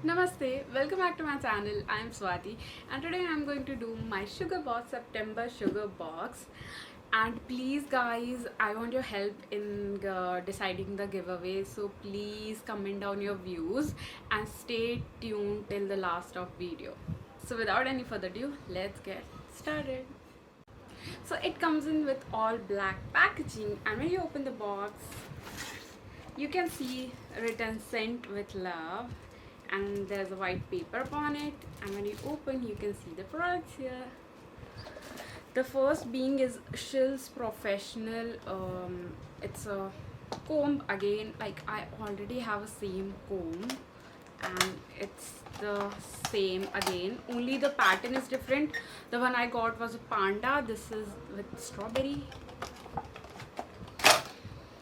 Namaste, welcome back to my channel. I am Swati and today I am going to do my Sugar Box September Sugar Box. And please guys, I want your help in deciding the giveaway, so please comment down your views and stay tuned till the last of video. So without any further ado, let's get started. So it comes in with all black packaging, and when you open the box you can see written sent with love, and there's a white paper upon it, and when you open you can see the products here. The first being is Shills Professional. It's a comb again, like I already have a same comb and it's the same again, only the pattern is different. The one I got was a panda, this is with strawberry.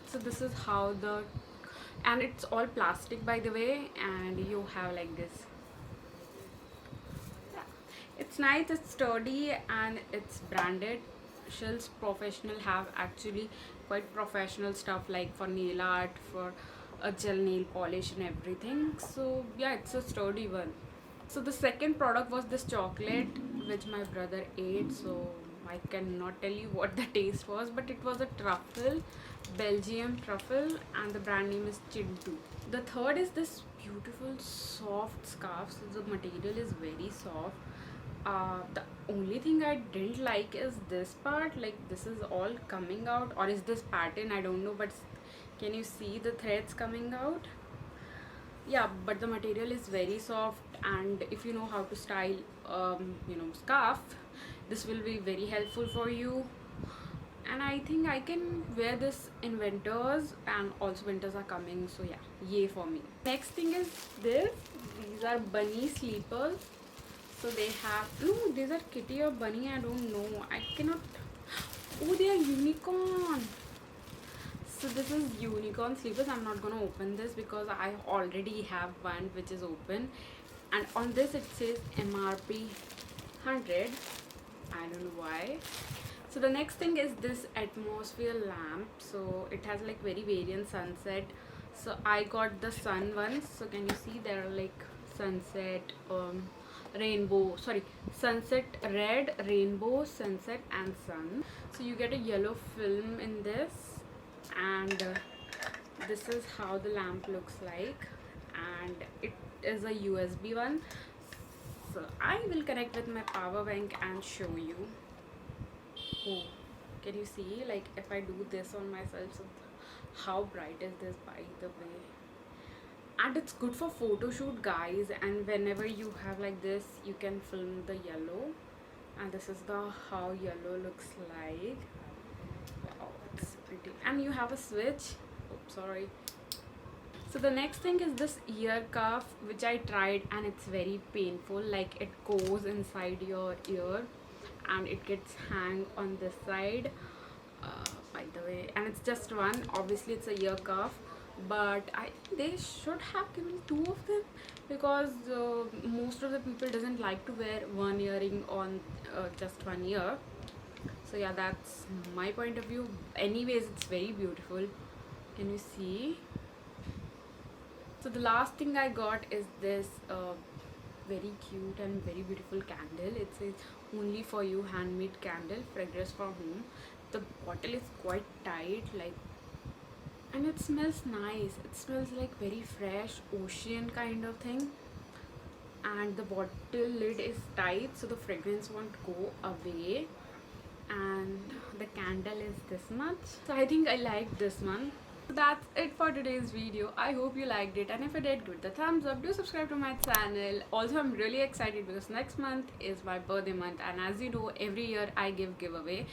So this is how the, and it's all plastic by the way, and you have like this. Yeah. It's nice, it's sturdy, and it's branded. Shills Professional have actually quite professional stuff like for nail art, for a gel nail polish and everything. So yeah, it's a sturdy one. So the second product was this chocolate which my brother ate, so I cannot tell you what the taste was, but it was a truffle, Belgium truffle, and the brand name is Chintu. The third is this beautiful soft scarf. So the material is very soft. The only thing I didn't like is this part, like this is all coming out, or is this pattern, I don't know, but can you see the threads coming out? Yeah, but the material is very soft, and if you know how to style scarf, this will be very helpful for you. And I think I can wear this in winters, and also winters are coming, so yeah, yay for me. Next thing is this. These are bunny sleepers. So they have, no, these are kitty or bunny, I don't know, I cannot. Oh, they are unicorn. So this is unicorn sleepers. I'm not gonna open this because I already have one which is open, and on this it says MRP 100. I don't know why. So the next thing is this atmosphere lamp. So it has like very variant sunset. So I got the sun ones. So can you see there are like sunset, rainbow, sorry, sunset red, rainbow, sunset, and sun. So you get a yellow film in this, and this is how the lamp looks like, and it is a USB one. So I will connect with my power bank and show you. Oh, can you see, like if I do this on myself, so how bright is this by the way? And it's good for photo shoot guys, and whenever you have like this you can film the yellow, and this is the how yellow looks like. Oh, it's pretty. And you have a switch. Oh, sorry. So the next thing is this ear cuff which I tried, and it's very painful, like it goes inside your ear and it gets hang on this side, by the way, and it's just one. Obviously it's a ear cuff, but I think they should have given two of them, because most of the people doesn't like to wear one earring on just one ear. So yeah, that's my point of view. Anyways, it's very beautiful. Can you see? So the last thing I got is this very cute and very beautiful candle. It says only for you handmade candle, fragrance for home. The bottle is quite tight, like, and it smells nice. It smells like very fresh ocean kind of thing, and the bottle lid is tight so the fragrance won't go away, and the candle is this much. So I think I like this one. So that's it for today's video. I hope you liked it, and if you did, give the thumbs up. Do subscribe to my channel. Also, I'm really excited because next month is my birthday month, and as you know, every year I give giveaway.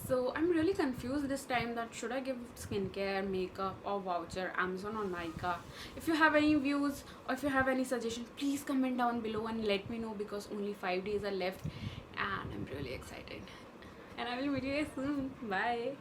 So I'm really confused this time that should I give skincare, makeup, or voucher, Amazon or Nykaa. If you have any views or if you have any suggestions, please comment down below and let me know, because only 5 days are left and I'm really excited. And I will meet you guys soon. Bye.